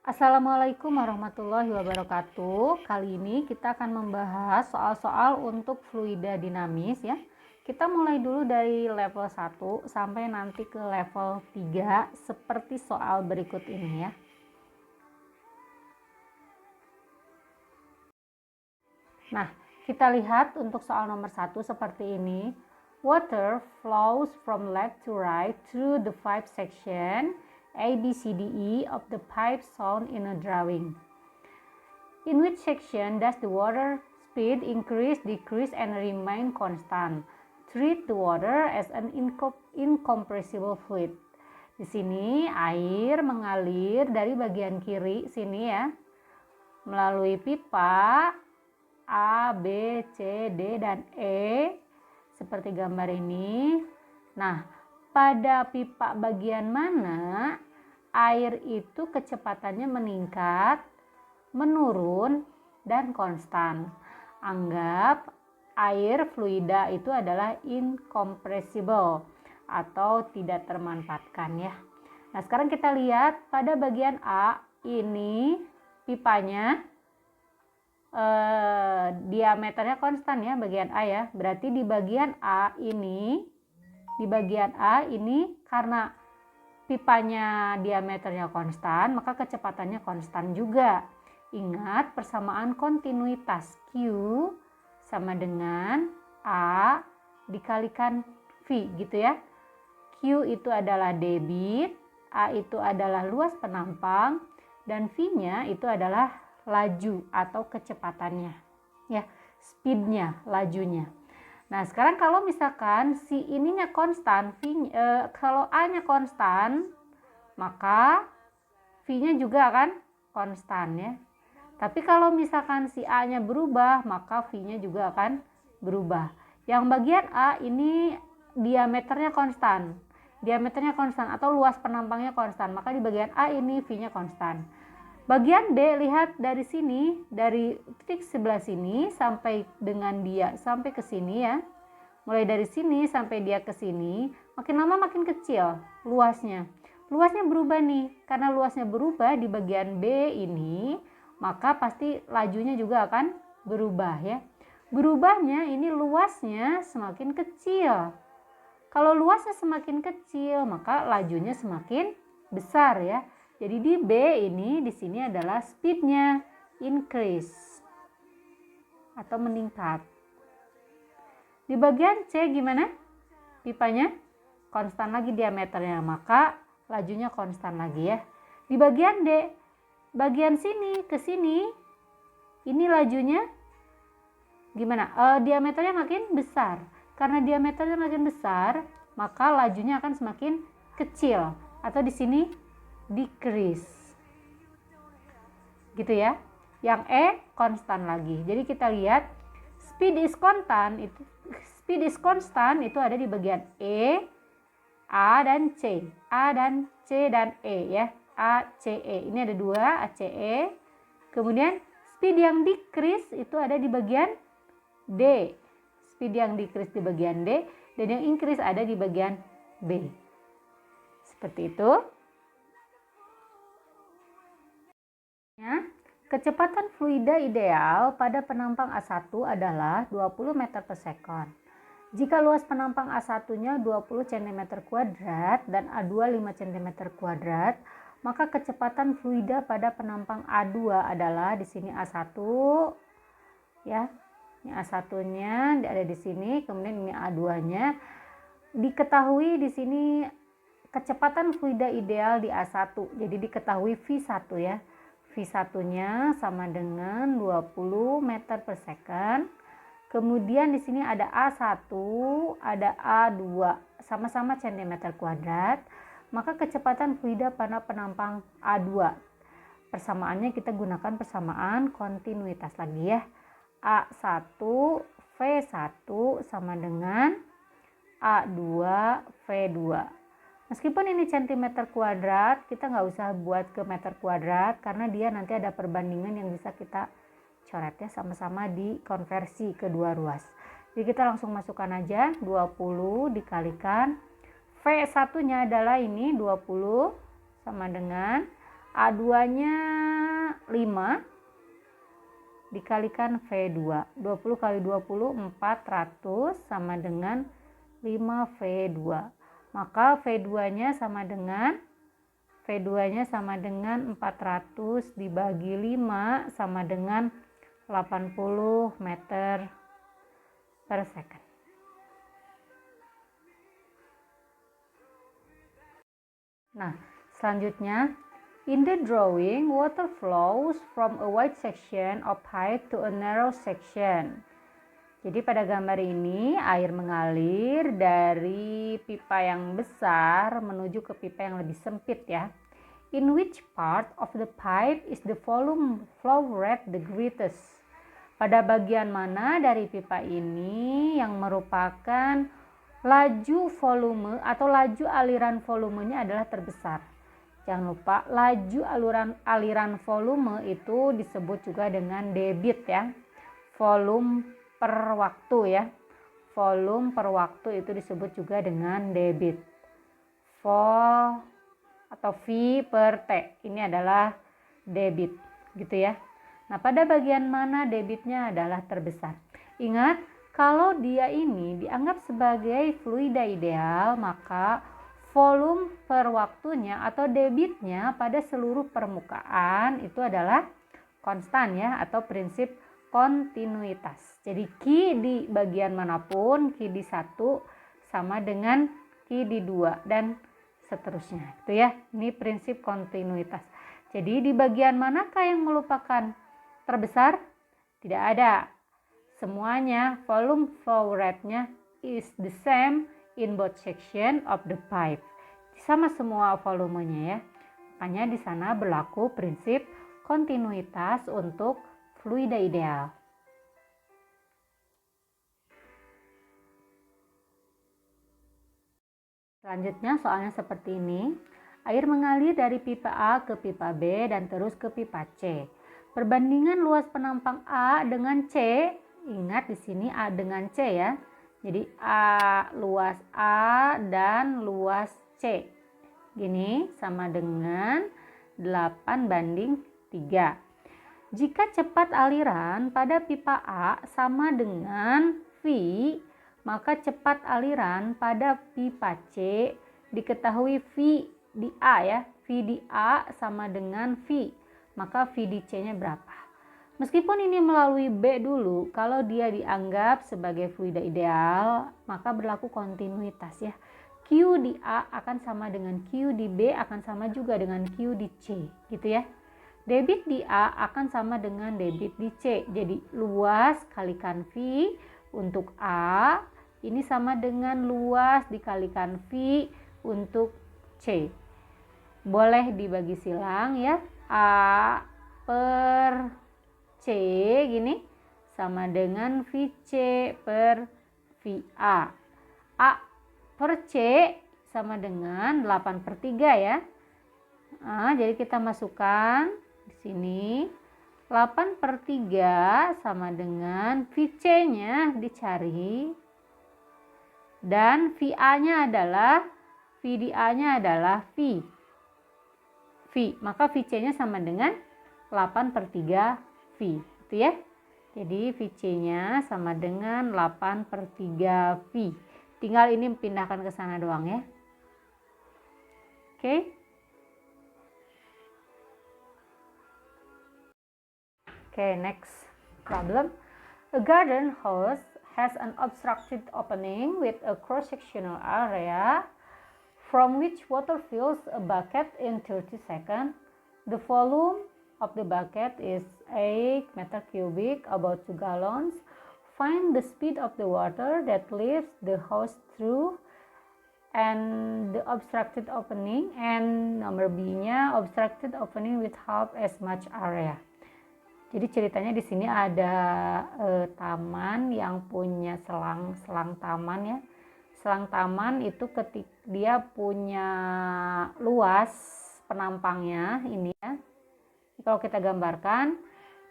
Assalamualaikum warahmatullahi wabarakatuh. Kali ini kita akan membahas soal-soal untuk fluida dinamis ya. Kita mulai dulu dari level 1 sampai nanti ke level 3 seperti soal berikut ini ya. Nah, kita lihat untuk soal nomor 1 seperti ini. Water flows from left to right through the pipe section A, B, C, D, E of the pipe shown in a drawing. In which section does the water speed increase, decrease, and remain constant? Treat the water as an incompressible fluid. Di sini air mengalir dari bagian kiri sini ya, melalui pipa A, B, C, D, dan E seperti gambar ini. Nah, pada pipa bagian mana air itu kecepatannya meningkat, menurun, dan konstan? Anggap air fluida itu adalah incompressible atau tidak termanfaatkan ya. Nah, sekarang kita lihat pada bagian A ini pipanya diameternya konstan ya, bagian A ya. Berarti di bagian A ini karena pipanya diameternya konstan, maka kecepatannya konstan juga. Ingat persamaan kontinuitas, Q sama dengan A dikalikan V gitu ya. Q itu adalah debit, A itu adalah luas penampang, dan V-nya itu adalah laju atau kecepatannya ya, speednya, lajunya. Nah, sekarang kalau misalkan si ininya konstan, kalau A-nya konstan, maka V-nya juga akan konstan ya. Tapi kalau misalkan si A-nya berubah, maka V-nya juga akan berubah. Yang bagian A ini diameternya konstan atau luas penampangnya konstan, maka di bagian A ini V-nya konstan. Bagian B, lihat dari sini, dari titik sebelah sini sampai dengan dia sampai ke sini ya. Mulai dari sini sampai dia ke sini, makin lama makin kecil luasnya. Luasnya berubah nih, karena luasnya berubah di bagian B ini, maka pasti lajunya juga akan berubah ya. Berubahnya ini luasnya semakin kecil. Kalau luasnya semakin kecil, maka lajunya semakin besar ya. Jadi di B ini di sini adalah speednya increase atau meningkat. Di bagian C gimana? Pipanya konstan lagi diameternya, maka lajunya konstan lagi ya. Di bagian D, bagian sini ke sini, ini lajunya gimana? Diameternya makin besar. Karena diameternya makin besar, maka lajunya akan semakin kecil atau di sini decrease gitu ya. Yang E konstan lagi. Jadi kita lihat speed is constant itu ada di bagian E, A dan C dan E ya. A, C, E. Ini ada dua, A, C, E. Kemudian speed yang decrease itu ada di bagian D. Speed yang decrease di bagian D dan yang increase ada di bagian B. Seperti itu. Kecepatan fluida ideal pada penampang A1 adalah 20 meter per second. Jika luas penampang A1-nya 20 cm kuadrat dan A2 5 cm kuadrat, maka kecepatan fluida pada penampang A2 adalah di sini A1 ya. Ini A1-nya ada di sini, kemudian ini A2-nya. Diketahui di sini kecepatan fluida ideal di A1. Jadi diketahui V1 ya. V1-nya sama dengan 20 meter per second. Kemudian di sini ada A1, ada A2, sama-sama cm kuadrat. Maka kecepatan fluida pada penampang A2. Persamaannya kita gunakan persamaan kontinuitas lagi ya. A1 V1 sama dengan A2 V2. Meskipun ini cm kuadrat, kita nggak usah buat ke meter kuadrat karena dia nanti ada perbandingan yang bisa kita coret ya, sama-sama dikonversi ke dua ruas. Jadi kita langsung masukkan aja 20 dikalikan V1-nya adalah ini 20 sama dengan A2-nya 5 dikalikan V2. 20 kali 20 400 sama dengan 5 V2. Maka V2-nya sama dengan 400 dibagi 5 sama dengan 80 meter per second. Nah, selanjutnya, in the drawing, water flows from a wide section of pipe to a narrow section. Jadi pada gambar ini air mengalir dari pipa yang besar menuju ke pipa yang lebih sempit ya. In which part of the pipe is the volume flow rate the greatest? Pada bagian mana dari pipa ini yang merupakan laju volume atau laju aliran volumenya adalah terbesar? Jangan lupa laju aliran volume itu disebut juga dengan debit ya. Volume per waktu ya. Volume per waktu itu disebut juga dengan debit. Vol atau V per T. Ini adalah debit gitu ya. Nah, pada bagian mana debitnya adalah terbesar? Ingat, kalau dia ini dianggap sebagai fluida ideal, maka volume per waktunya atau debitnya pada seluruh permukaan itu adalah konstan ya, atau prinsip kontinuitas. Jadi Q di bagian manapun, Q di 1 sama dengan Q di 2 dan seterusnya. Itu ya, ini prinsip kontinuitas. Jadi di bagian manakah yang merupakan terbesar? Tidak ada. Semuanya volume flow rate-nya is the same in both section of the pipe. Sama semua volumenya ya. Makanya di sana berlaku prinsip kontinuitas untuk fluida ideal. Selanjutnya soalnya seperti ini. Air mengalir dari pipa A ke pipa B dan terus ke pipa C. Perbandingan luas penampang A dengan C. Ingat di sini A dengan C ya. Jadi luas A dan luas C. Gini sama dengan 8:3. Jika cepat aliran pada pipa A sama dengan V, maka cepat aliran pada pipa C diketahui V di A ya. V di A sama dengan V. Maka V di C-nya berapa? Meskipun ini melalui B dulu, kalau dia dianggap sebagai fluida ideal, maka berlaku kontinuitas ya. Q di A akan sama dengan Q di B akan sama juga dengan Q di C, gitu ya. Debit di A akan sama dengan debit di C. Jadi luas kalikan V untuk A, ini sama dengan luas dikalikan V untuk C. Boleh dibagi silang ya. A per C gini sama dengan VC per VA. A per C sama dengan 8/3 ya. Nah, jadi kita masukkan di sini 8/3 sama dengan VC-nya dicari dan VA-nya adalah VDA-nya adalah V. Maka VC-nya sama dengan 8/3 V, itu ya. Jadi VC-nya sama dengan 8/3 V. Tinggal ini pindahkan ke sana doang ya. Oke. Okay, next problem. A garden hose has an obstructed opening with a cross-sectional area from which water fills a bucket in 30 seconds. The volume of the bucket is 8 meter cubic, about 2 gallons. Find the speed of the water that leaves the hose through and the obstructed opening, and nomor B-nya obstructed opening with half as much area. Jadi ceritanya di sini ada taman yang punya selang taman ya. Selang taman itu ketika dia punya luas penampangnya ini ya. Kalau kita gambarkan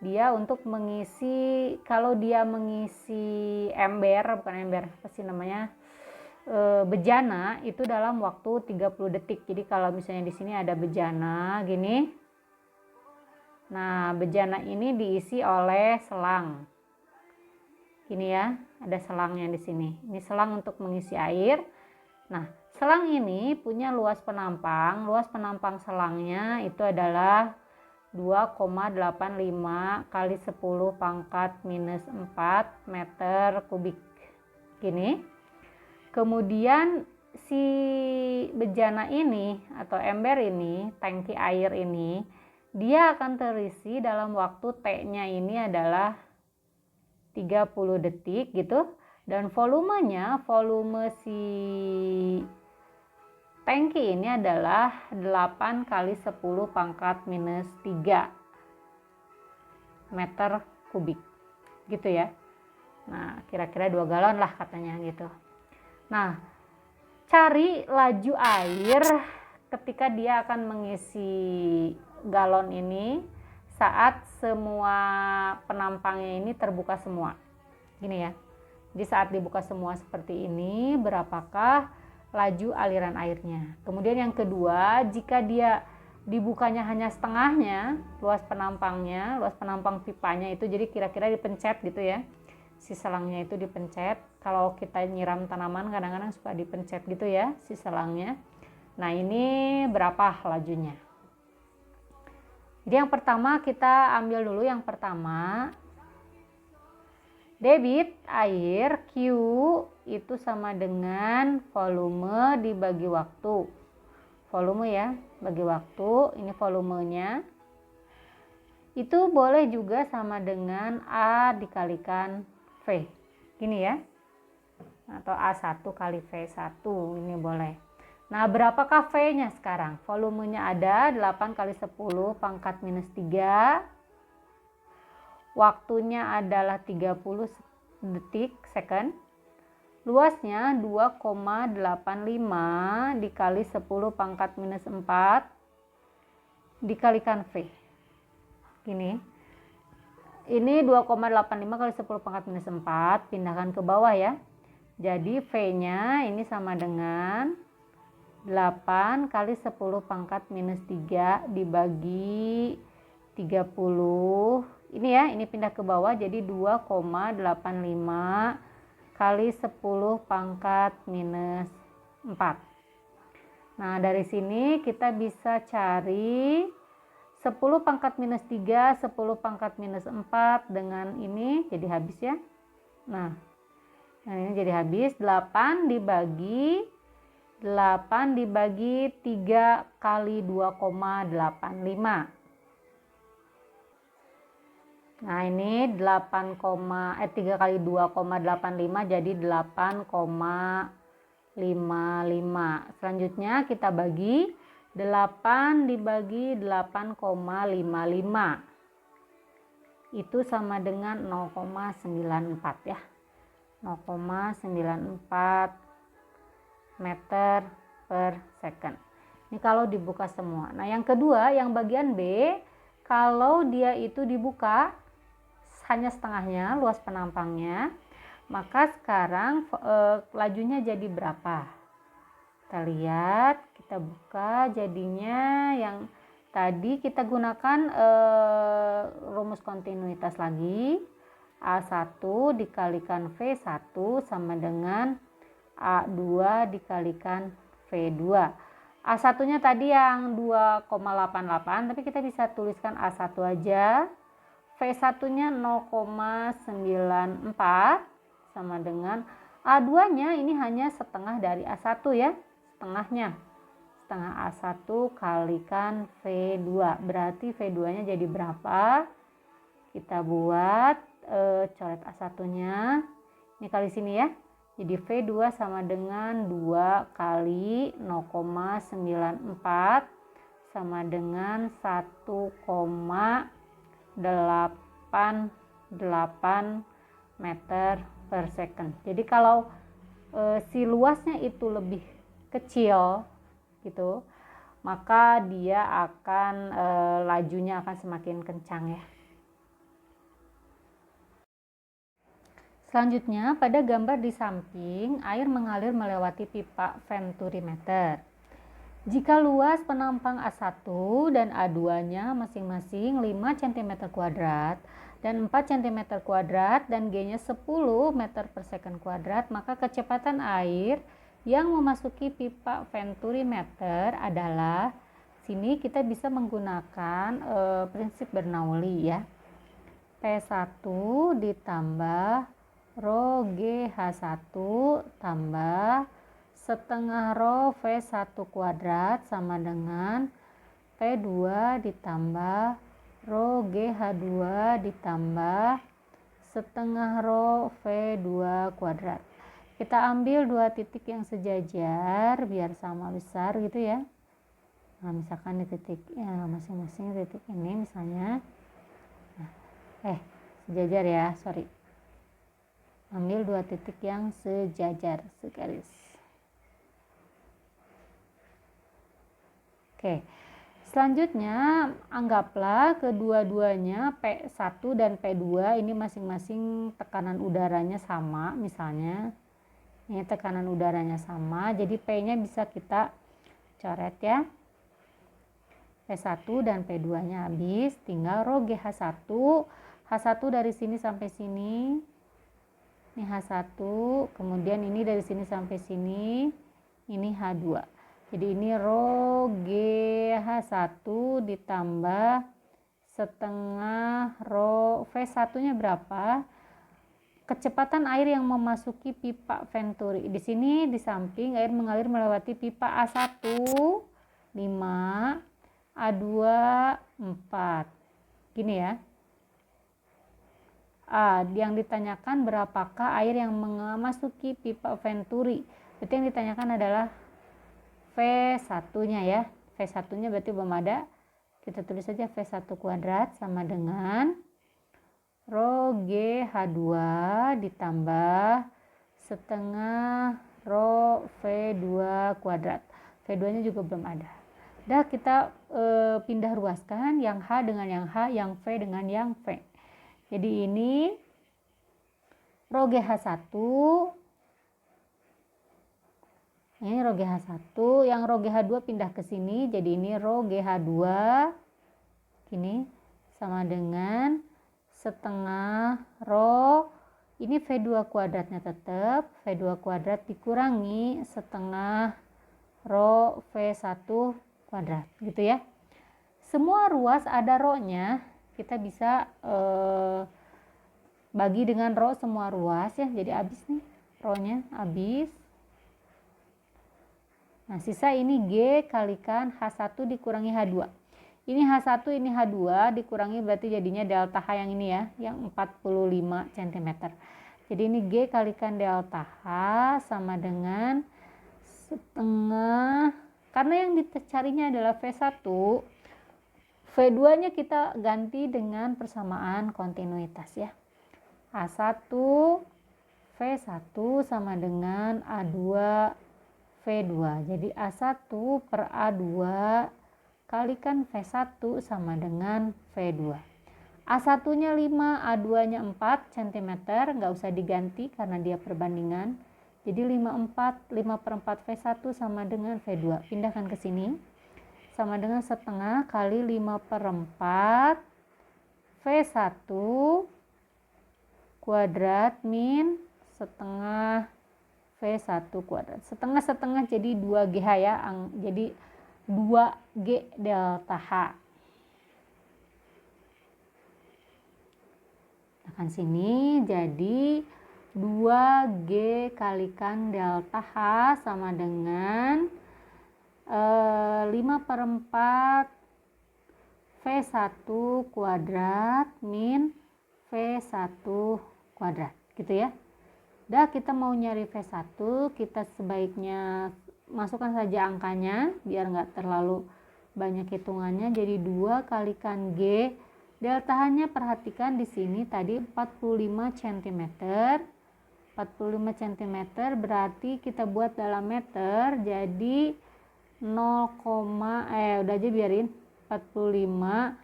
dia untuk mengisi, kalau dia mengisi ember, bukan ember, apa sih namanya, bejana itu dalam waktu 30 detik. Jadi kalau misalnya di sini ada bejana gini, Nah, bejana ini diisi oleh selang. Ini ya, ada selangnya di sini. Ini selang untuk mengisi air. Nah, selang ini punya luas penampang. Luas penampang selangnya itu adalah 2,85 kali 10 pangkat minus 4 meter kubik. Gini. Kemudian si bejana ini atau ember ini, tangki air ini, dia akan terisi dalam waktu T-nya ini adalah 30 detik gitu. Dan volumenya, volume si tangki ini adalah 8 kali 10 pangkat minus 3 meter kubik gitu ya. Nah, kira-kira 2 galon lah katanya gitu. Nah, cari laju air ketika dia akan mengisi galon ini saat semua penampangnya ini terbuka semua. Gini ya. Jadi saat dibuka semua seperti ini, berapakah laju aliran airnya? Kemudian yang kedua, jika dia dibukanya hanya setengahnya, luas penampang pipanya itu, jadi kira-kira dipencet gitu ya. Si selangnya itu dipencet. Kalau kita nyiram tanaman kadang-kadang suka dipencet gitu ya si selangnya. Nah, ini berapa lajunya? Jadi yang pertama kita ambil dulu yang pertama. Debit air Q itu sama dengan volume dibagi waktu. Volume ya, bagi waktu, ini volumenya. Itu boleh juga sama dengan A dikalikan V. Gini ya. Atau A1 kali V1, ini boleh. Nah, berapakah V-nya sekarang? Volumenya ada 8 kali 10 pangkat minus 3. Waktunya adalah 30 detik second. Luasnya 2,85 dikali 10 pangkat minus 4 dikalikan V. Gini. Ini 2,85 kali 10 pangkat minus 4, pindahkan ke bawah ya. Jadi V-nya ini sama dengan 8 kali 10 pangkat minus 3 dibagi 30. Ini ya, ini pindah ke bawah jadi 2,85 kali 10 pangkat minus 4. Nah, dari sini kita bisa cari 10 pangkat minus 3, 10 pangkat minus 4 dengan ini jadi habis ya. Nah, ini jadi habis 8 dibagi 3 kali 2,85. Nah, ini 3 kali 2,85 jadi 8,55. Selanjutnya kita bagi 8 dibagi 8,55. Itu sama dengan 0,94 ya. 0,94 meter per second. Ini kalau dibuka semua. Nah, yang kedua, yang bagian B, kalau dia itu dibuka hanya setengahnya luas penampangnya, maka sekarang lajunya jadi berapa? Kita lihat, kita buka jadinya yang tadi kita gunakan rumus kontinuitas lagi. A1 dikalikan V1 sama dengan A2 dikalikan V2. A1-nya tadi yang 2,88, tapi kita bisa tuliskan A1 aja. V1-nya 0,94 sama dengan A2-nya ini hanya setengah dari A1 ya, setengahnya. Setengah A1 kalikan V2. Berarti V2-nya jadi berapa? Kita buat coret A1-nya. Ini kali sini ya. Jadi V2 sama dengan 2 kali 0,94 sama dengan 1,88 meter per second. Jadi kalau si luasnya itu lebih kecil gitu, maka dia akan lajunya akan semakin kencang ya. Selanjutnya, pada gambar di samping, air mengalir melewati pipa venturimeter. Jika luas penampang A1 dan A2-nya masing-masing 5 cm kuadrat dan 4 cm kuadrat dan G-nya 10 meter per second kuadrat, maka kecepatan air yang memasuki pipa Venturi meter adalah, sini kita bisa menggunakan prinsip Bernoulli ya. P1 ditambah rho GH1 tambah setengah rho V1 kuadrat sama dengan P2 ditambah rho GH2 ditambah setengah rho V2 kuadrat. Kita ambil dua titik yang sejajar biar sama besar gitu ya. Nah, misalkan di titik ya, masing-masing titik ini misalnya. Sejajar ya, sorry. Ambil dua titik yang sejajar, segaris. Oke. Selanjutnya, anggaplah kedua-duanya P1 dan P2 ini masing-masing tekanan udaranya sama, misalnya. Ini tekanan udaranya sama, jadi P-nya bisa kita coret ya. P1 dan P2-nya habis, tinggal rho GH1. H1 dari sini sampai sini. Ini H1, kemudian ini dari sini sampai sini. Ini H2. Jadi ini rho GH1 ditambah setengah rho V1-nya berapa? Kecepatan air yang memasuki pipa Venturi. Di sini di samping air mengalir melewati pipa A1 5, A2 4. Gini ya. Yang ditanyakan berapakah air yang memasuki pipa Venturi. Berarti yang ditanyakan adalah V1-nya ya. V1-nya berarti belum ada. Kita tulis saja V1 kuadrat sama dengan rho GH2 ditambah setengah rho V2 kuadrat. V2-nya juga belum ada. Dah kita pindah ruaskan yang H dengan yang H, yang V dengan yang V. Jadi ini rho GH1, ini rho GH1, yang rho GH2 pindah ke sini, jadi ini rho GH2 gini sama dengan setengah rho, ini V2 kuadratnya tetap, V2 kuadrat dikurangi setengah rho V1 kuadrat gitu ya. Semua ruas ada rho-nya, kita bisa bagi dengan rho semua ruas ya, jadi habis nih rho-nya habis. Nah, sisa ini G kalikan H1 dikurangi H2. Ini H1, ini H2 dikurangi berarti jadinya delta H yang ini ya, yang 45 cm. Jadi ini G kalikan delta H sama dengan setengah, karena yang dicarinya adalah V1, V2-nya kita ganti dengan persamaan kontinuitas ya. A1 V1 sama dengan A2 V2. Jadi A1 per A2 kalikan V1 sama dengan V2. A1-nya 5, A2-nya 4 cm, nggak usah diganti karena dia perbandingan. Jadi 5 per 4 V1 sama dengan V2. Pindahkan ke sini. Sama dengan setengah kali 5 per 4 V1 kuadrat min setengah V1 kuadrat. Setengah-setengah jadi 2GH ya. Jadi 2G delta H. Nah, sini jadi 2G kalikan delta H sama dengan 5 per 4 V1 kuadrat min V1 kuadrat gitu ya. Dah kita mau nyari V1, kita sebaiknya masukkan saja angkanya biar nggak terlalu banyak hitungannya. Jadi 2 kalikan G delta H-nya perhatikan di sini tadi 45 cm. 45 cm berarti kita buat dalam meter, jadi 0, udah aja biarin 45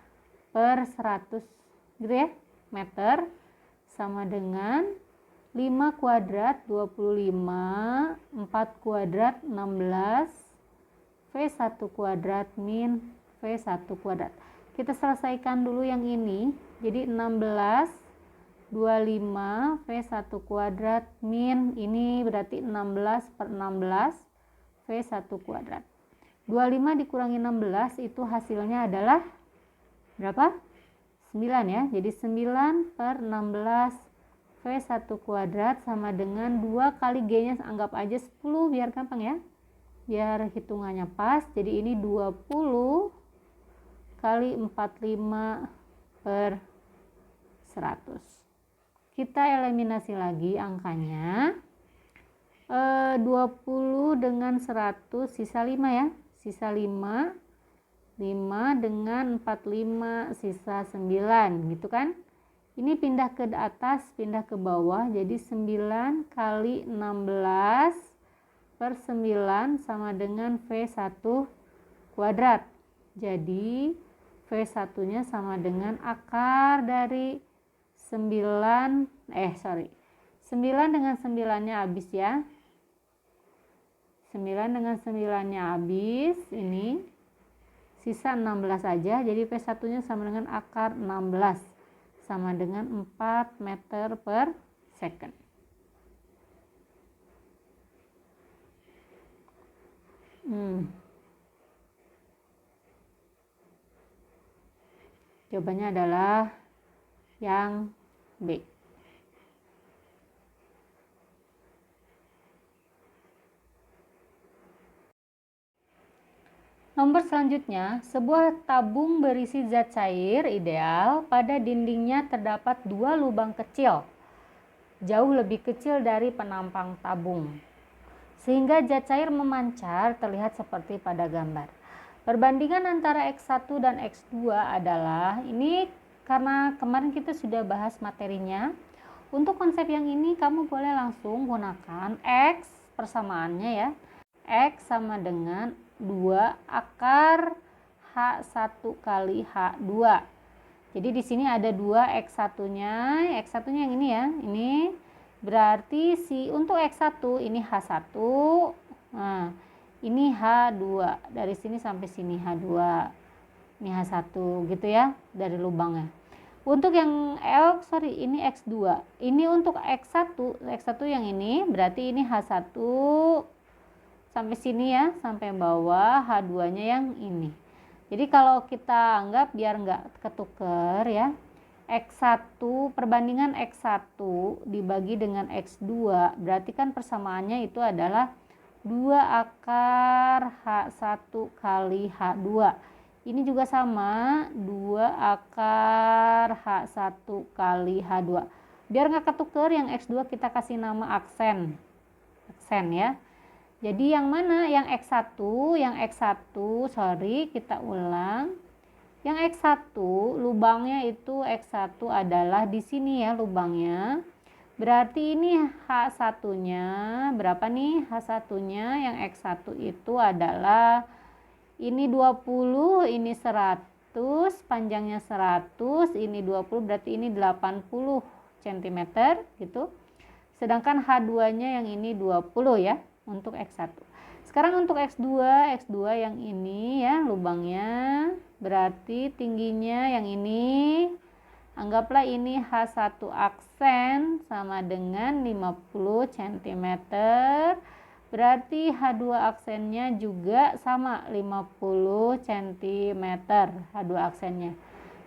per 100 gitu ya, meter sama dengan 5 kuadrat 25, 4 kuadrat 16, V1 kuadrat min V1 kuadrat. Kita selesaikan dulu yang ini. Jadi 16 25 V1 kuadrat min ini berarti 16 per 16 V1 kuadrat. 25 dikurangi 16 itu hasilnya adalah berapa? 9 ya. Jadi 9 per 16 V1 kuadrat sama dengan 2 kali G nya anggap aja 10 biar gampang ya. Biar hitungannya pas. Jadi ini 20 kali 45 per 100. Kita eliminasi lagi angkanya. 20 dengan 100 sisa 5 ya. Sisa 5. 5 dengan 45 sisa 9 gitu kan. Ini pindah ke atas, pindah ke bawah. Jadi 9 kali 16 per 9 sama dengan V1 kuadrat. Jadi V1 nya sama dengan akar dari 9 dengan 9 nya habis ya. 9 dengan 9 nya habis, ini sisa 16 aja. Jadi V1 nya sama dengan akar 16 sama dengan 4 meter per second. Jawabannya adalah yang B. Nomor selanjutnya, sebuah tabung berisi zat cair ideal pada dindingnya terdapat 2 lubang kecil, jauh lebih kecil dari penampang tabung, sehingga zat cair memancar terlihat seperti pada gambar. Perbandingan antara X1 dan X2 adalah, ini karena kemarin kita sudah bahas materinya. Untuk konsep yang ini kamu boleh langsung gunakan X persamaannya ya. X sama dengan 2 akar H1 kali H2. Jadi di sini ada 2 X1-nya. X1-nya yang ini ya. Ini berarti untuk X1 ini H1. Nah, ini H2. Dari sini sampai sini H2. Ini H1 gitu ya dari lubangnya. Untuk yang ini X2. Ini untuk X1 yang ini berarti ini H1 sampai sini ya, sampai bawah. H2-nya yang ini. Jadi kalau kita anggap biar nggak ketuker ya, X1 perbandingan X1 dibagi dengan X2 berarti kan persamaannya itu adalah 2 akar H1 kali H2. Ini juga sama, 2 akar H1 kali H2. Biar nggak ketuker, yang X2 kita kasih nama aksen ya. Jadi yang mana? Yang X1, kita ulang. Yang X1, lubangnya itu X1 adalah di sini ya lubangnya. Berarti ini H1-nya, berapa nih H1-nya? Yang X1 itu adalah ini 20, ini 100, panjangnya 100, ini 20, berarti ini 80 cm gitu. Sedangkan H2-nya yang ini 20 ya untuk X1. Sekarang untuk X2 yang ini ya lubangnya, berarti tingginya yang ini, anggaplah ini H1 aksen sama dengan 50 cm. Berarti H2 aksennya juga sama 50 cm H2 aksennya.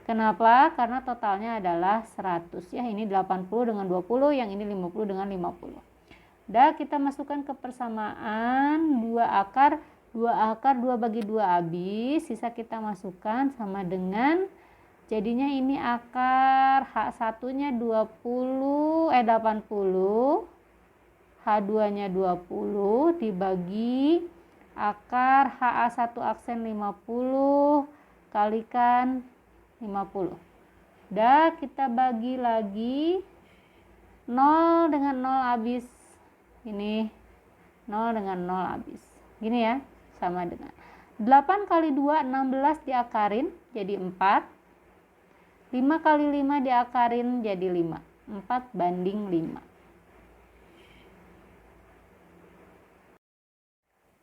Kenapa? Karena totalnya adalah 100 ya. Ini 80 dengan 20, yang ini 50 dengan 50. Udah, kita masukkan ke persamaan 2 akar 2 bagi 2 habis. Sisa kita masukkan sama dengan, jadinya ini akar H1-nya 80 H2-nya 20 dibagi akar HA1 aksen 50 kalikan 50. Udah, kita bagi lagi 0 dengan 0 habis. Ini 0 dengan 0 habis. Gini ya, sama dengan 8 kali 2 16 diakarin jadi 4. 5 kali 5 diakarin jadi 5. 4/5.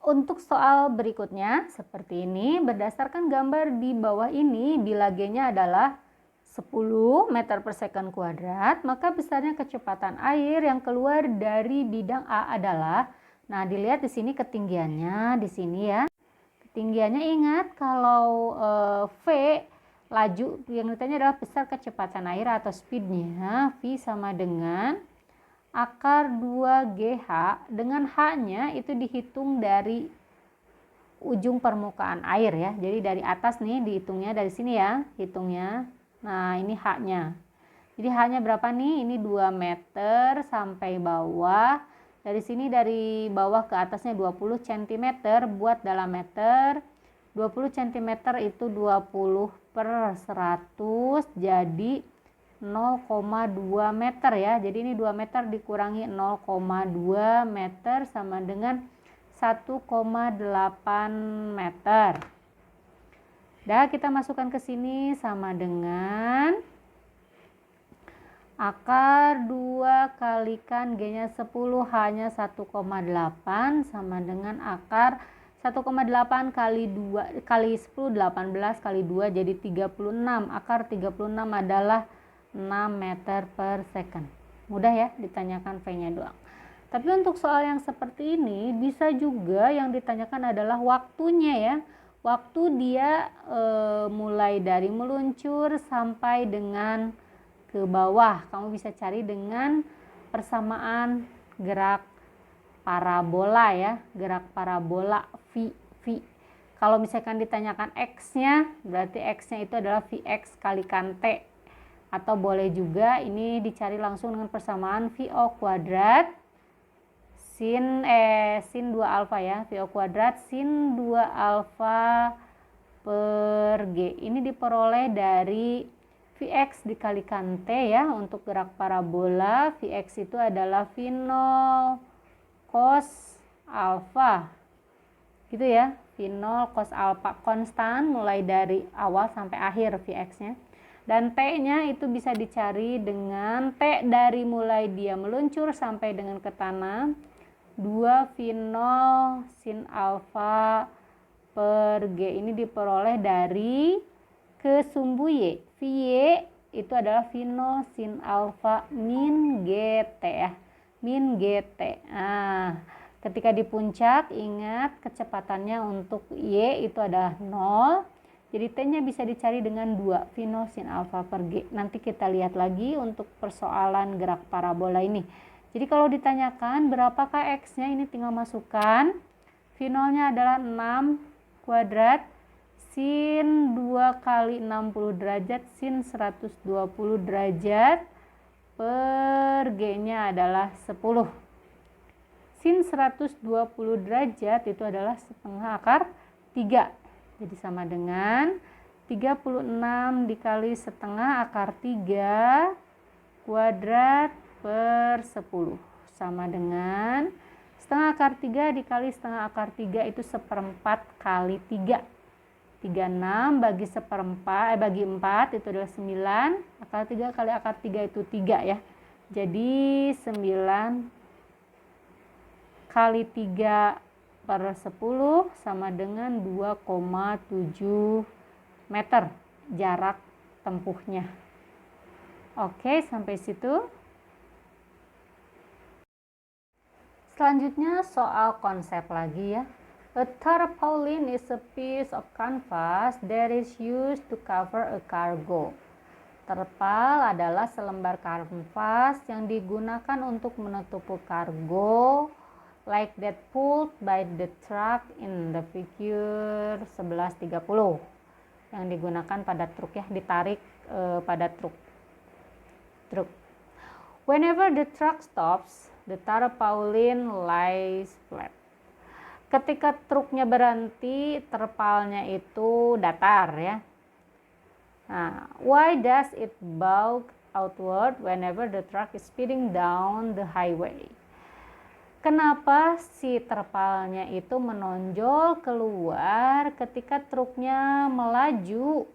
Untuk soal berikutnya seperti ini, berdasarkan gambar di bawah ini, bila G-nya adalah 10 meter per second kuadrat, maka besarnya kecepatan air yang keluar dari bidang A adalah, nah dilihat di sini ketinggiannya, di sini ya. Ketinggiannya ingat kalau V, laju yang ditanya adalah besar kecepatan air atau speednya, V sama dengan akar 2GH, dengan H-nya itu dihitung dari ujung permukaan air ya. Jadi dari atas nih dihitungnya dari sini ya, hitungnya. Nah, ini H-nya. Jadi H-nya berapa nih? Ini 2 meter sampai bawah. Dari sini dari bawah ke atasnya 20 cm buat dalam meter. 20 cm itu 20 per 100 jadi 0,2 meter ya. Jadi ini 2 meter dikurangi 0,2 meter sama dengan 1,8 meter. Dah kita masukkan ke sini sama dengan akar 2 kalikan G-nya 10 H-nya 1,8 sama dengan akar 1,8 kali 2 kali 10 18 kali 2 jadi 36. Akar 36 adalah 6 meter per second. Mudah ya, ditanyakan V-nya doang. Tapi untuk soal yang seperti ini bisa juga yang ditanyakan adalah waktunya ya. Waktu dia mulai dari meluncur sampai dengan ke bawah. Kamu bisa cari dengan persamaan gerak parabola ya. Gerak parabola V. Kalau misalkan ditanyakan X-nya, berarti X-nya itu adalah Vx kalikan T. Atau boleh juga ini dicari langsung dengan persamaan VO kuadrat sin 2 alfa ya. VO kuadrat sin 2 alfa per G. Ini diperoleh dari Vx dikalikan T ya. Untuk gerak parabola, Vx itu adalah V0 cos alfa. Gitu ya. V0 cos alfa konstan mulai dari awal sampai akhir Vx-nya. Dan T-nya itu bisa dicari dengan T dari mulai dia meluncur sampai dengan ke tanah 2 V0 sin alfa per G. Ini diperoleh dari ke sumbu Y. Vy itu adalah V0 sin alfa min GT ya. Min GT. Nah, ketika di puncak ingat kecepatannya untuk Y itu adalah 0. Jadi T-nya bisa dicari dengan 2 V0 sin alfa per G. Nanti kita lihat lagi untuk persoalan gerak parabola ini. Jadi kalau ditanyakan berapakah X-nya, ini tinggal masukkan. V0-nya adalah 6 kuadrat sin 2 kali 60 derajat sin 120 derajat per G-nya adalah 10. Sin 120 derajat itu adalah setengah akar 3. Jadi sama dengan 36 dikali setengah akar 3 kuadrat per 10. Sama dengan setengah akar 3 dikali setengah akar 3 itu seperempat kali 3. 36 bagi seperempat, bagi 4 itu adalah 9. Akar 3 kali akar 3 itu 3 ya. Jadi 9 kali 3 per 10 sama dengan 2,7 meter jarak tempuhnya. Oke, sampai situ. Selanjutnya soal konsep lagi ya. A tarpaulin is a piece of canvas that is used to cover a cargo. Terpal adalah selembar kanvas yang digunakan untuk menutupi kargo, like that pulled by the truck in the figure 1130, yang digunakan pada truk ya, ditarik pada truk. Whenever the truck stops, the tarpaulin lies flat. Ketika truknya berhenti, terpalnya itu datar ya. Nah, why does it bow outward whenever the truck is speeding down the highway? Kenapa si terpalnya itu menonjol keluar ketika truknya melaju?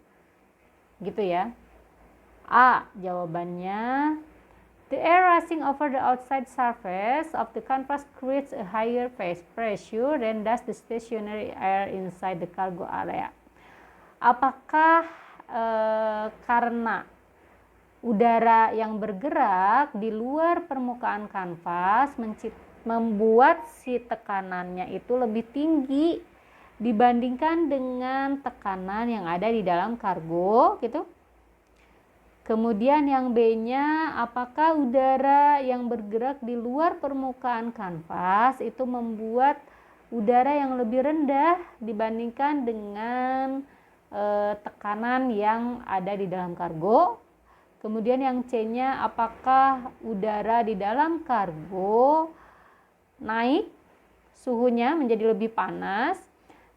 Gitu ya. A, jawabannya The air rushing over the outside surface of the canvas creates a higher pressure than does the stationary air inside the cargo area. Apakah karena udara yang bergerak di luar permukaan kanvas membuat si tekanannya itu lebih tinggi dibandingkan dengan tekanan yang ada di dalam kargo gitu. Kemudian yang B-nya, apakah udara yang bergerak di luar permukaan kanvas itu membuat udara yang lebih rendah dibandingkan dengan tekanan yang ada di dalam kargo. Kemudian yang C-nya, apakah udara di dalam kargo naik suhunya menjadi lebih panas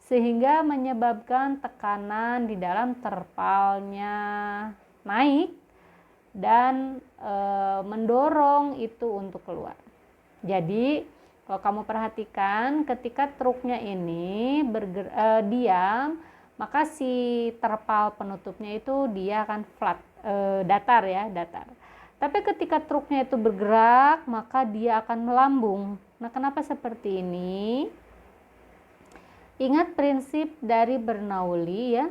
sehingga menyebabkan tekanan di dalam terpalnya naik dan mendorong itu untuk keluar. Jadi kalau kamu perhatikan ketika truknya ini diam, maka si terpal penutupnya itu dia akan flat, datar ya, datar. Tapi ketika truknya itu bergerak, maka dia akan melambung. Nah, kenapa seperti ini? Ingat prinsip dari Bernoulli ya,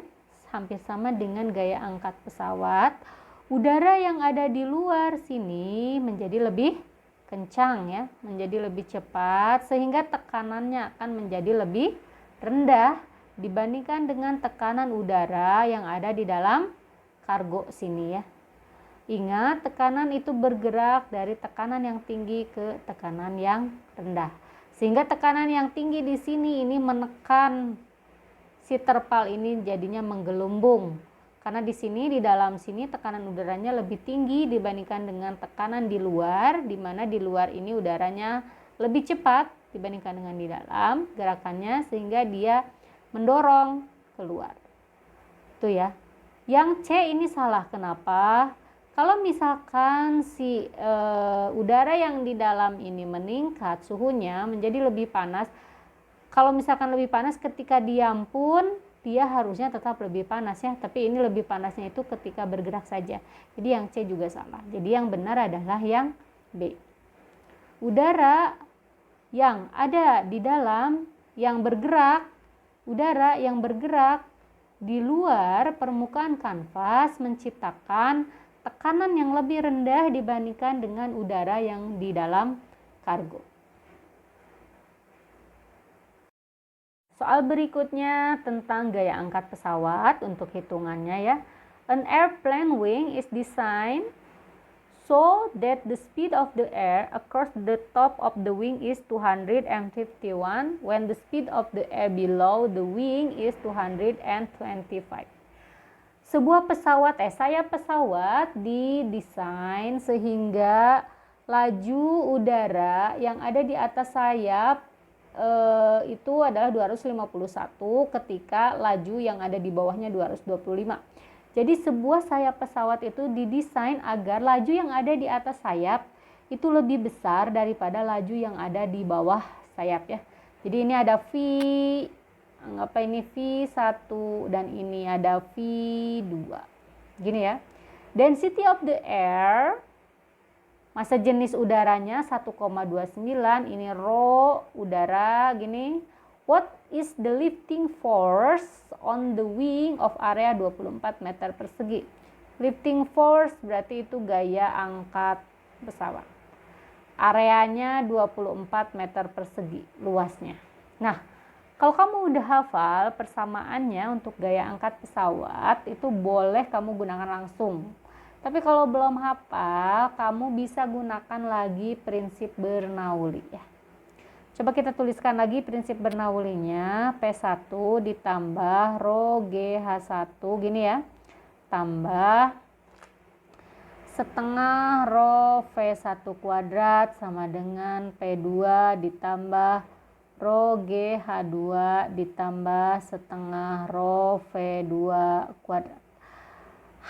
hampir sama dengan gaya angkat pesawat. Udara yang ada di luar sini menjadi lebih kencang ya, menjadi lebih cepat sehingga tekanannya akan menjadi lebih rendah dibandingkan dengan tekanan udara yang ada di dalam kargo sini ya. Ingat, tekanan itu bergerak dari tekanan yang tinggi ke tekanan yang rendah. Sehingga tekanan yang tinggi di sini ini menekan si terpal ini jadinya menggelumbung. Karena di sini, di dalam sini tekanan udaranya lebih tinggi dibandingkan dengan tekanan di luar, di mana di luar ini udaranya lebih cepat dibandingkan dengan di dalam gerakannya sehingga dia mendorong keluar. Itu ya. Yang C ini salah. Kenapa? Kalau misalkan si udara yang di dalam ini meningkat suhunya menjadi lebih panas. Kalau misalkan lebih panas ketika diam pun dia harusnya tetap lebih panas ya, tapi ini lebih panasnya itu ketika bergerak saja. Jadi yang C juga salah. Jadi yang benar adalah yang B. Udara yang ada di dalam yang bergerak, udara yang bergerak di luar permukaan kanvas menciptakan tekanan yang lebih rendah dibandingkan dengan udara yang di dalam kargo. Soal berikutnya tentang gaya angkat pesawat untuk hitungannya ya. An airplane wing is designed so that the speed of the air across the top of the wing is 251 when the speed of the air below the wing is 225. Sebuah pesawat, sayap pesawat didesain sehingga laju udara yang ada di atas sayap itu adalah 251 ketika laju yang ada di bawahnya 225. Jadi sebuah sayap pesawat itu didesain agar laju yang ada di atas sayap itu lebih besar daripada laju yang ada di bawah sayap ya. Jadi ini ada V, anggap ini V1 dan ini ada V2. Gini ya. Density of the air, massa jenis udaranya 1,29, ini rho udara gini. What is the lifting force on the wing of area 24 meter persegi? Lifting force berarti itu gaya angkat pesawat. Areanya 24 meter persegi luasnya. Nah, kalau kamu udah hafal persamaannya untuk gaya angkat pesawat, itu boleh kamu gunakan langsung. Tapi kalau belum hafal, kamu bisa gunakan lagi prinsip Bernoulli ya. Coba kita tuliskan lagi prinsip Bernoulli-nya. P1 ditambah rho GH1 gini ya. Tambah setengah rho V1 kuadrat sama dengan P2 ditambah rho GH2 ditambah setengah rho V2 kuadrat.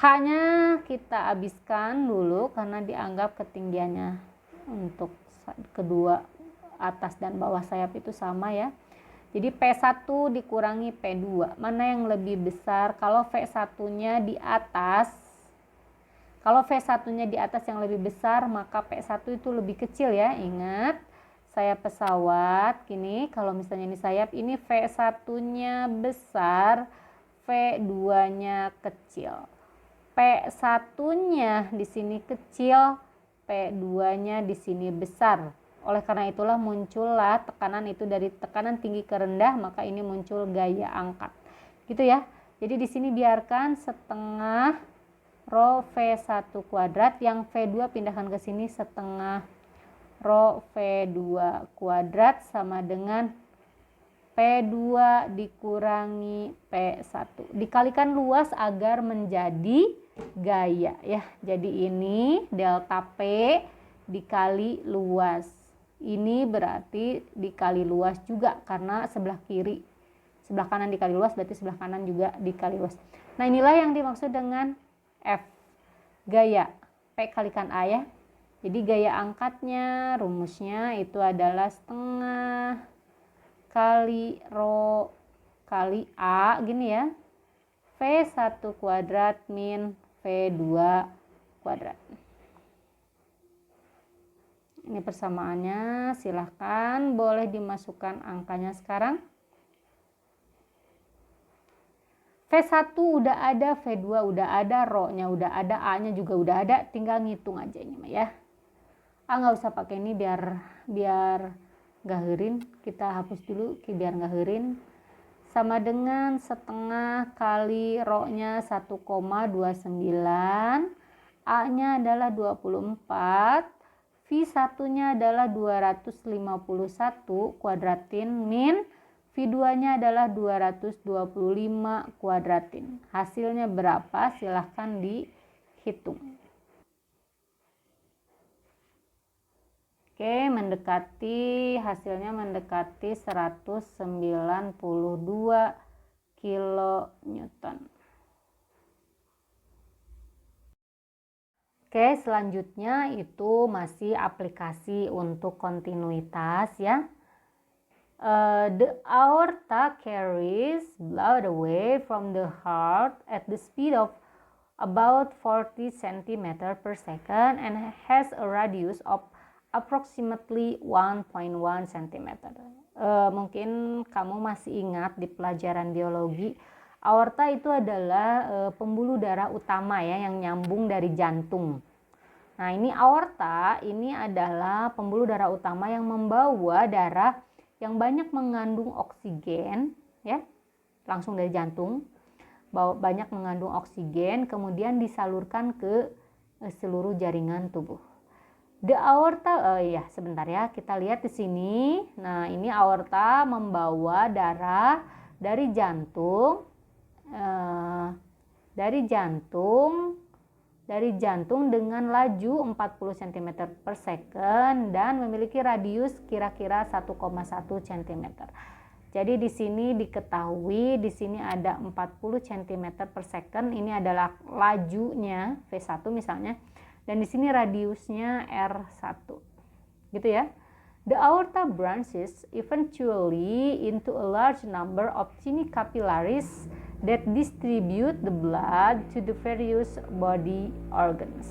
Hanya kita habiskan dulu karena dianggap ketinggiannya untuk kedua atas dan bawah sayap itu sama ya. Jadi P1 dikurangi P2. Mana yang lebih besar? Kalau V1-nya di atas, Kalau V1-nya di atas yang lebih besar, maka P1 itu lebih kecil ya. Ingat, sayap pesawat gini, kalau misalnya ini sayap, ini V1-nya besar, V2-nya kecil. P1-nya di sini kecil, P2-nya di sini besar. Oleh karena itulah muncullah tekanan itu dari tekanan tinggi ke rendah, maka ini muncul gaya angkat. Gitu ya. Jadi di sini biarkan setengah rho V1 kuadrat, yang V2 pindahkan ke sini setengah rho V2 kuadrat sama dengan P2 dikurangi P1. Dikalikan luas agar menjadi gaya ya. Jadi ini delta P dikali luas. Ini berarti dikali luas juga karena sebelah kiri. Sebelah kanan dikali luas berarti sebelah kanan juga dikali luas. Nah, inilah yang dimaksud dengan F, gaya P kalikan A ya. Jadi gaya angkatnya, rumusnya itu adalah setengah kali rho kali A gini ya. V1 kuadrat min V2 kuadrat. Ini persamaannya, silahkan boleh dimasukkan angkanya sekarang. V1 udah ada, V2 udah ada, rho-nya udah ada, A-nya juga udah ada, tinggal ngitung aja ini mah ya. Nggak usah pakai ini biar nggak herin, kita hapus dulu biar nggak herin. Sama dengan setengah kali rho-nya 1,29, A-nya adalah 24, V1-nya adalah 251 kuadratin min V2-nya adalah 225 kuadratin. Hasilnya berapa? Silahkan dihitung. Oke, hasilnya mendekati 192 kilonewton. Oke, selanjutnya itu masih aplikasi untuk kontinuitas ya. The aorta carries blood away from the heart at the speed of about 40 cm per second and has a radius of approximately 1.1 cm. Mungkin kamu masih ingat di pelajaran biologi, aorta itu adalah pembuluh darah utama ya yang nyambung dari jantung. Nah, ini aorta ini adalah pembuluh darah utama yang membawa darah yang banyak mengandung oksigen ya, langsung dari jantung, banyak mengandung oksigen kemudian disalurkan ke seluruh jaringan tubuh. The aorta, sebentar ya, kita lihat di sini. Nah, ini aorta membawa darah dari jantung, dengan laju 40 cm per second dan memiliki radius kira-kira 1,1 cm. Jadi di sini diketahui di sini ada 40 cm per second, ini adalah lajunya V1 misalnya, dan di sini radiusnya R1. Gitu ya. The aorta branches eventually into a large number of tiny capillaries that distribute the blood to the various body organs.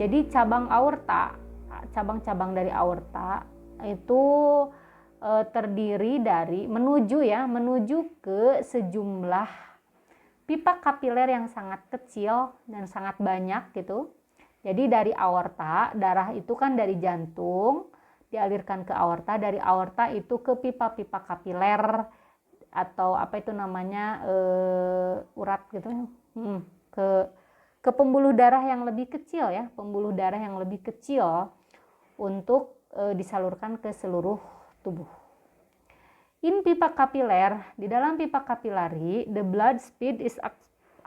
Jadi cabang-cabang dari aorta itu terdiri dari menuju ke sejumlah pipa kapiler yang sangat kecil dan sangat banyak gitu. Jadi dari aorta, darah itu kan dari jantung dialirkan ke aorta, dari aorta itu ke pipa-pipa kapiler atau apa itu namanya urat gitu, ke pembuluh darah yang lebih kecil ya, pembuluh darah yang lebih kecil untuk disalurkan ke seluruh tubuh. In pipa kapiler, di dalam pipa kapilari, the blood speed is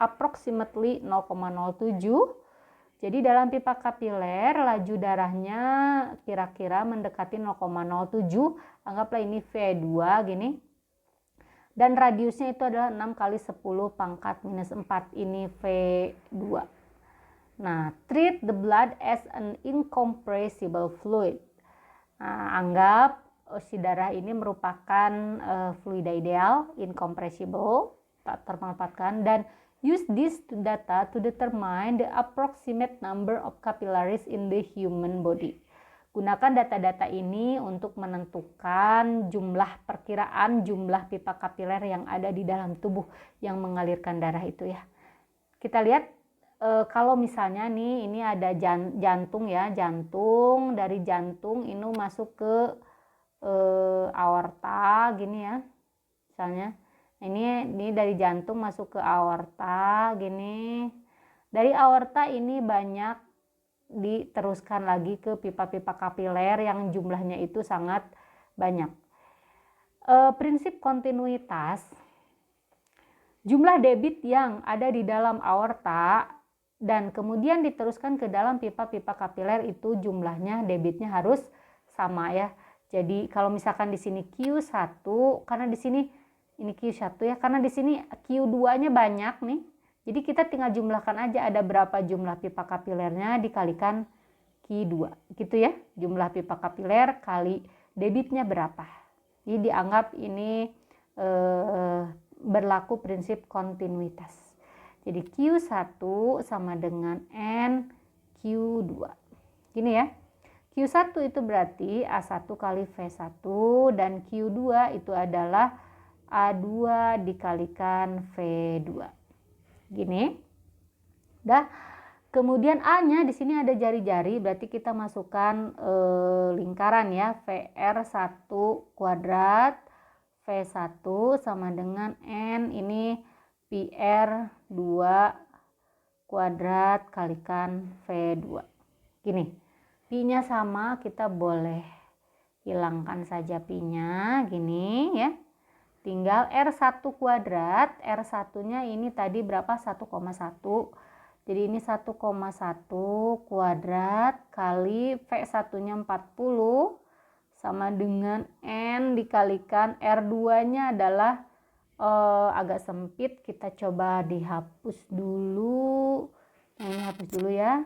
approximately 0,07. Jadi dalam pipa kapiler laju darahnya kira-kira mendekati 0,07, anggaplah ini V2 gini. Dan radiusnya itu adalah 6 kali 10 pangkat minus 4, ini V2. Nah, treat the blood as an incompressible fluid. Nah, anggap si darah ini merupakan fluida ideal, incompressible, tak termanfaatkan, dan Use this data to determine the approximate number of capillaries in the human body. Gunakan data-data ini untuk menentukan perkiraan jumlah pipa kapiler yang ada di dalam tubuh yang mengalirkan darah itu ya. Kita lihat kalau misalnya nih ini ada jantung ya, dari jantung ini masuk ke aorta gini ya. Misalnya ini dari jantung masuk ke aorta gini. Dari aorta ini banyak diteruskan lagi ke pipa-pipa kapiler yang jumlahnya itu sangat banyak. Prinsip kontinuitas, jumlah debit yang ada di dalam aorta dan kemudian diteruskan ke dalam pipa-pipa kapiler itu jumlahnya debitnya harus sama ya. Jadi kalau misalkan di sini Q1 karena di sini ini Q1 ya, karena di sini Q2-nya banyak nih. Jadi kita tinggal jumlahkan aja ada berapa jumlah pipa kapilernya dikalikan Q2. Gitu ya, jumlah pipa kapiler kali debitnya berapa. Jadi dianggap ini berlaku prinsip kontinuitas. Jadi Q1 sama dengan N Q2. Gini ya. Q1 itu berarti A1 kali V1 dan Q2 itu adalah A2 dikalikan V2. Gini. Dah. Kemudian A-nya di sini ada jari-jari, berarti kita masukkan lingkaran ya, VR1 kuadrat V1 sama dengan N ini PR2 kuadrat kalikan V2. Gini. Pi-nya sama, kita boleh hilangkan saja Pi-nya gini ya. Tinggal R1 kuadrat, R1-nya ini tadi berapa? 1,1. Jadi ini 1,1 kuadrat kali V1-nya 40 sama dengan N dikalikan R2-nya adalah agak sempit. Kita coba dihapus dulu. Nah, ini hapus dulu ya.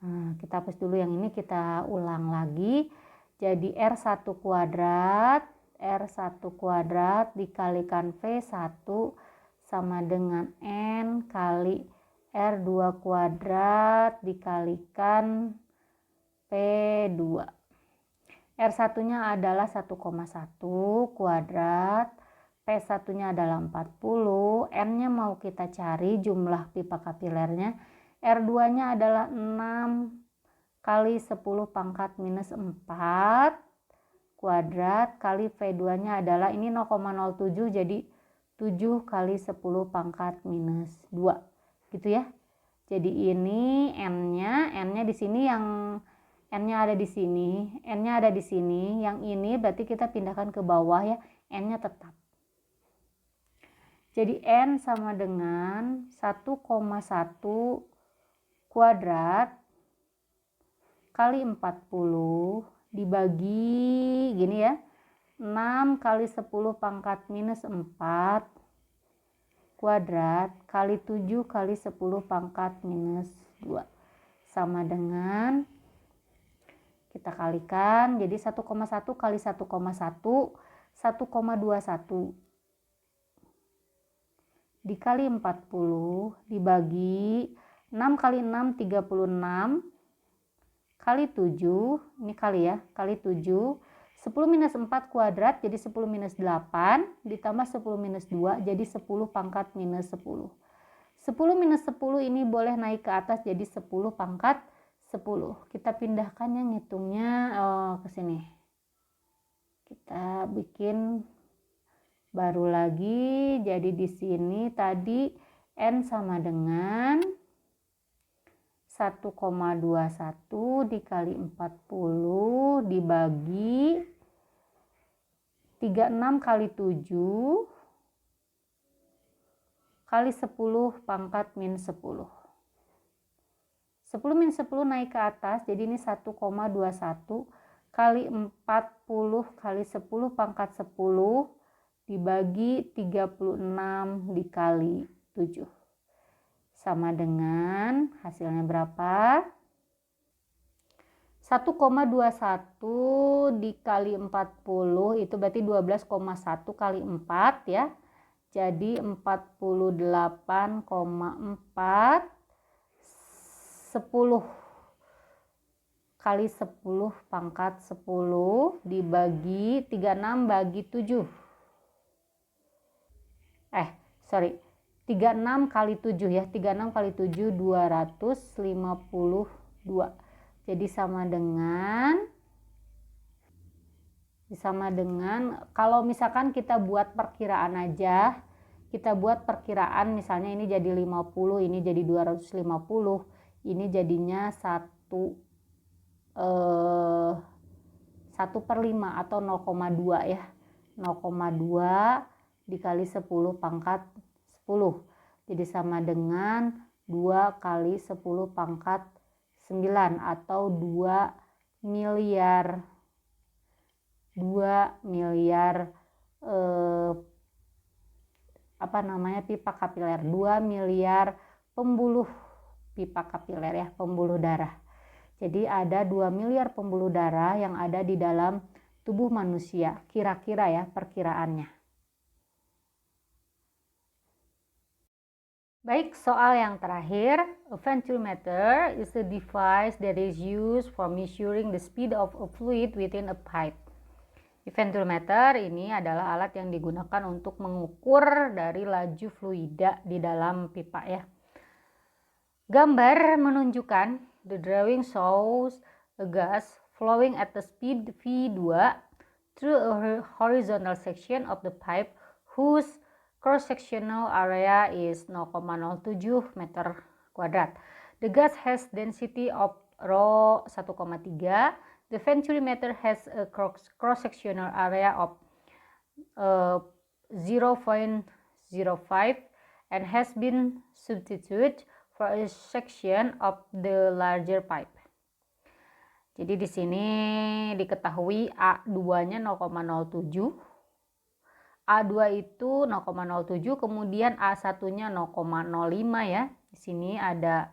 Nah, kita hapus dulu yang ini, kita ulang lagi. Jadi R1 kuadrat dikalikan V1 sama dengan N kali R2 kuadrat dikalikan P2. R1-nya adalah 1,1 kuadrat, P1-nya adalah 40, N-nya mau kita cari jumlah pipa kapilernya, R2-nya adalah 6 kali 10 pangkat minus 4 kuadrat kali V2-nya adalah ini 0,07 jadi 7 kali 10 pangkat minus 2 gitu ya. Jadi ini N-nya di sini, yang N-nya ada di sini, N-nya ada di sini, yang ini berarti kita pindahkan ke bawah ya, N-nya tetap. Jadi N sama dengan 1,1 kuadrat kali 40 dibagi gini ya, 6 kali 10 pangkat minus 4 kuadrat kali 7 kali 10 pangkat minus 2 sama dengan, kita kalikan, jadi 1,1 kali 1,1 1,21 dikali 40 dibagi 6 kali 6 36 kali 7, ini kali ya, kali 7, 10 minus 4 kuadrat jadi 10 minus 8 ditambah 10 minus 2 jadi 10 pangkat minus 10. 10 minus 10 ini boleh naik ke atas jadi 10 pangkat 10. Kita pindahkan yang ngitungnya ke sini. Kita bikin baru lagi, jadi di sini tadi N sama dengan 1,21 dikali 40 dibagi 36 kali 7 kali 10 pangkat min 10. 10 min 10 naik ke atas, jadi ini 1,21 kali 40 kali 10 pangkat 10 dibagi 36 dikali 7. Sama dengan hasilnya berapa? 1,21 dikali 40 itu berarti 12,1 kali 4 ya. jadi 48,4 10 kali 10 pangkat 10 dibagi 36 bagi 7. 36 kali 7 ya. 36 kali 7 252. Jadi sama dengan kalau misalkan kita buat perkiraan aja, kita buat perkiraan misalnya ini jadi 50, ini jadi 250, ini jadinya 1/5 atau 0,2 ya. 0,2 dikali 10 pangkat 10. Jadi sama dengan 2 kali 10 pangkat 9 atau 2 miliar pipa kapiler, 2 miliar pembuluh pipa kapiler ya, pembuluh darah. Jadi ada 2 miliar pembuluh darah yang ada di dalam tubuh manusia, kira-kira ya perkiraannya. Baik, soal yang terakhir, a ventrimeter is a device that is used for measuring the speed of a fluid within a pipe. Ventrimeter ini adalah alat yang digunakan untuk mengukur dari laju fluida di dalam pipa ya. Gambar menunjukkan, the drawing shows a gas flowing at the speed V2 through a horizontal section of the pipe whose cross-sectional area is 0,07 meter kuadrat. The gas has density of rho 1,3. The ventrimeter has a cross-sectional area of 0.05 and has been substituted for a section of the larger pipe. Jadi di sini diketahui A2-nya 0,07. A2 itu 0,07, kemudian A1-nya 0,05 ya. Di sini ada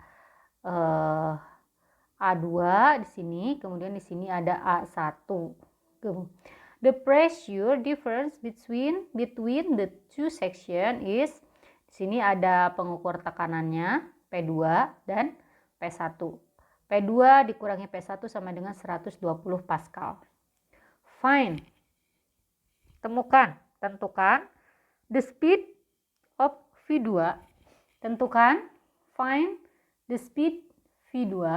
A2 di sini, kemudian di sini ada A1. The pressure difference between the two section is, di sini ada pengukur tekanannya P2 dan P1. P2 dikurangi P1 sama dengan 120 Pascal. Find, tentukan the speed of V2. Find the speed V2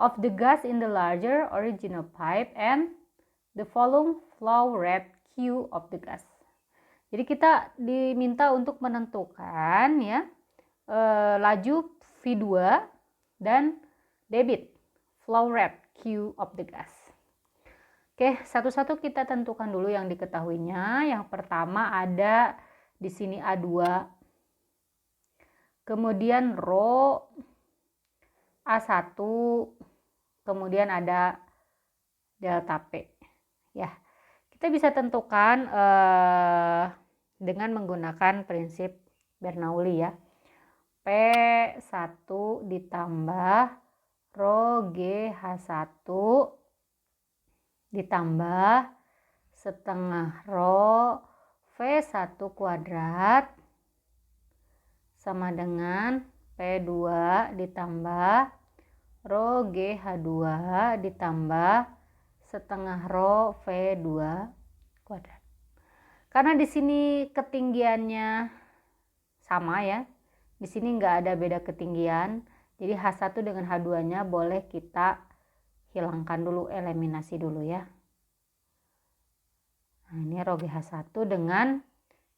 of the gas in the larger original pipe and the volume flow rate Q of the gas. Jadi kita diminta untuk menentukan ya laju V2 dan debit flow rate Q of the gas. Oke, satu-satu kita tentukan dulu yang diketahuinya. Yang pertama ada di sini A2. Kemudian rho A1. Kemudian ada delta P. Ya. Kita bisa tentukan dengan menggunakan prinsip Bernoulli ya. P1 ditambah rho GH1 ditambah setengah rho V1 kuadrat sama dengan P2 ditambah rho GH2 ditambah setengah rho V2 kuadrat. Karena di sini ketinggiannya sama ya. Di sini nggak ada beda ketinggian. Jadi H1 dengan H2-nya boleh kita hilangkan dulu, eliminasi dulu ya. Nah, ini rho GH1 dengan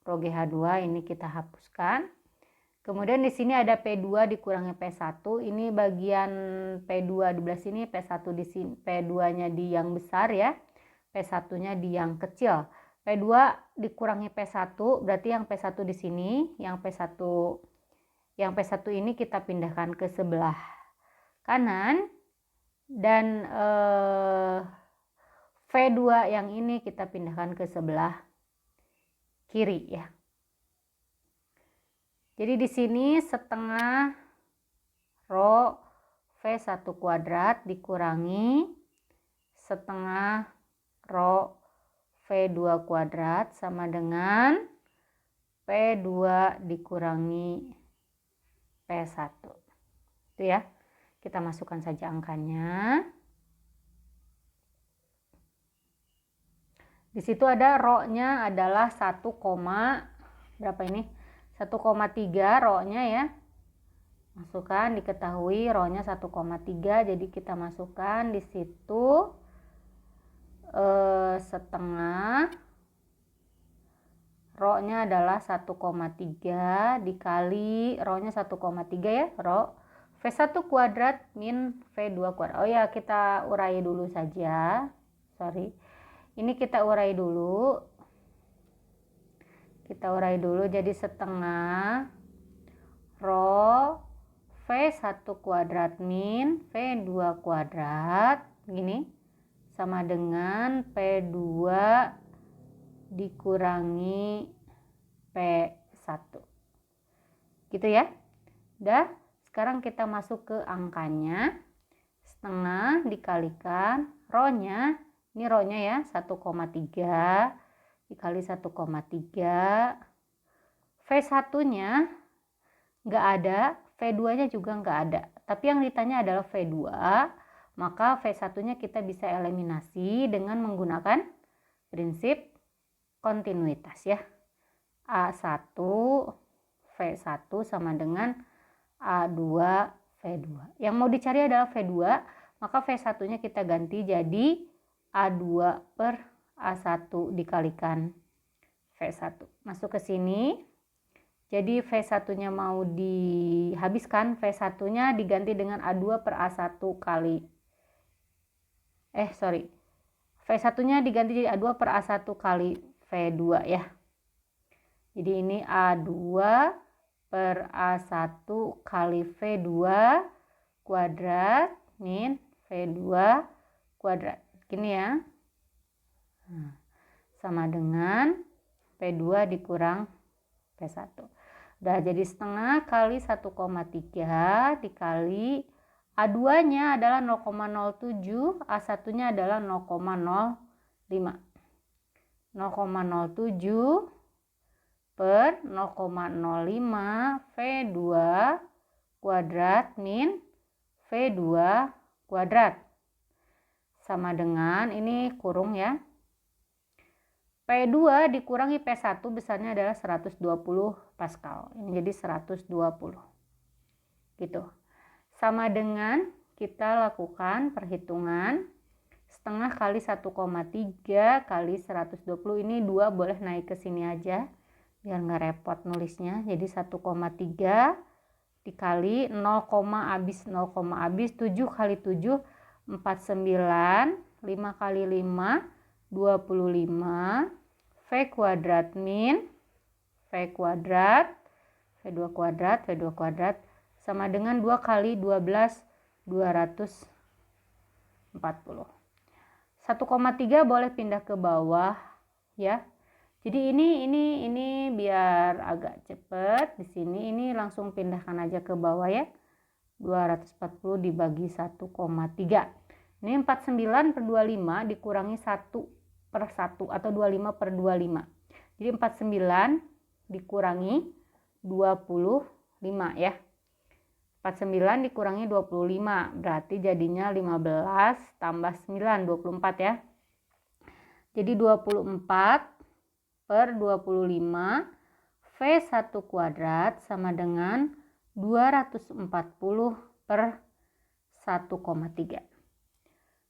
rho GH2 ini kita hapuskan. Kemudian di sini ada P2 dikurangi P1. Ini bagian P2 di belah sini, P1 di sini, P2-nya di yang besar ya. P1-nya di yang kecil. P2 dikurangi P1 berarti yang P1 di sini, yang P1 ini kita pindahkan ke sebelah kanan. Dan V2 yang ini kita pindahkan ke sebelah kiri ya. Jadi di sini setengah rho V1 kuadrat dikurangi setengah rho V2 kuadrat sama dengan P2 dikurangi P1. Itu ya. Kita masukkan saja angkanya. Di situ ada rho-nya adalah 1, berapa ini? 1,3 rho-nya ya. Masukkan, diketahui rho-nya 1,3, jadi kita masukkan di situ setengah. Rho-nya adalah 1,3 dikali rho-nya 1,3 ya, rho V1 kuadrat min V2 kuadrat. Oh ya, kita urai dulu saja. Sorry. Ini kita urai dulu. Kita urai dulu jadi setengah rho V1 kuadrat min V2 kuadrat gini sama dengan P2 dikurangi P1. Gitu ya. Udah, sekarang kita masuk ke angkanya. Setengah dikalikan rho-nya, ini rho-nya ya 1,3 dikali 1,3. V1-nya nggak ada, V2-nya juga nggak ada. Tapi yang ditanya adalah V2, maka V1-nya kita bisa eliminasi dengan menggunakan prinsip kontinuitas ya. A1 V1 sama dengan A2 V2. Yang mau dicari adalah V2, maka V1-nya kita ganti jadi A2 per A1 dikalikan V1. Masuk ke sini. Jadi V1-nya mau dihabiskan, V1-nya diganti dengan A2 per A1 kali. V1-nya diganti jadi A2 per A1 kali V2 ya. Jadi ini A2 per A1 kali V2 kuadrat min V2 kuadrat. Gini ya. Sama dengan P2 dikurang P1. Udah jadi setengah kali 1,3 dikali A2-nya adalah 0,07, A1-nya adalah 0,05. 0,07 per 0,05 V2 kuadrat min V2 kuadrat. Sama dengan, ini kurung ya. P2 dikurangi P1 besarnya adalah 120 Pascal. Ini jadi 120. Gitu. Sama dengan kita lakukan perhitungan setengah kali 1,3 kali 120. Ini 2 boleh naik ke sini aja biar nggak repot nulisnya. Jadi 1,3 dikali 0, habis 0, habis 7 kali 7 49, 5 kali 5 25, V kuadrat min V kuadrat V2 kuadrat V2 kuadrat sama dengan 2 kali 12 240. 1,3 boleh pindah ke bawah ya. Jadi ini biar agak cepet di sini, ini langsung pindahkan aja ke bawah ya. 240 dibagi 1,3. Ini 49 per 25 dikurangi 1 per 1 atau 25 per 25. Jadi 49 dikurangi 25 ya. 49 dikurangi 25 berarti jadinya 15 tambah 9 24 ya. Jadi 24 per 25 V1 kuadrat sama dengan 240 per 1,3.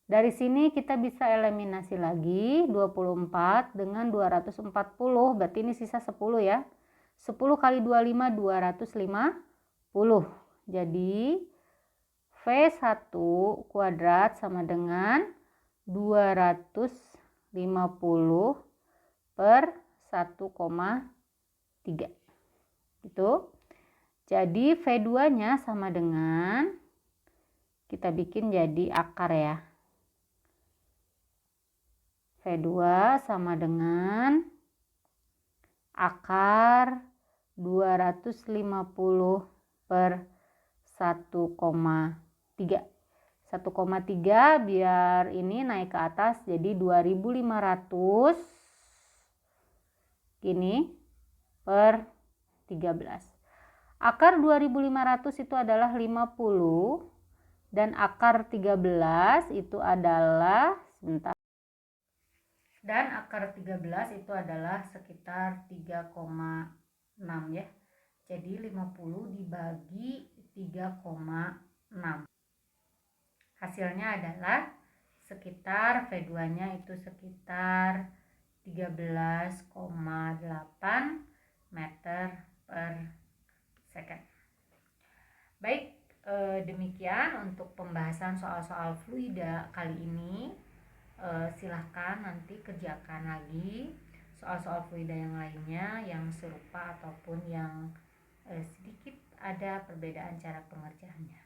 Dari sini kita bisa eliminasi lagi 24 dengan 240, berarti ini sisa 10 ya. 10 kali 25 250. Jadi V1 kuadrat sama dengan 250 per 1,3. Gitu. Jadi V2-nya sama dengan, kita bikin jadi akar ya. V2 sama dengan akar 250 per 1,3. 1,3 biar ini naik ke atas jadi 2500 gini per 13. Akar 2500 itu adalah 50 dan akar 13 itu adalah akar 13 itu adalah sekitar 3,6 ya. Jadi 50 dibagi 3,6. Hasilnya adalah sekitar V2-nya itu sekitar 13,8 meter per second. Baik, demikian untuk pembahasan soal-soal fluida kali ini. Silahkan nanti kerjakan lagi soal-soal fluida yang lainnya yang serupa ataupun yang sedikit ada perbedaan cara pengerjaannya.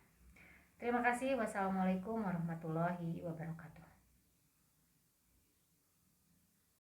Terima kasih. Wassalamualaikum warahmatullahi wabarakatuh.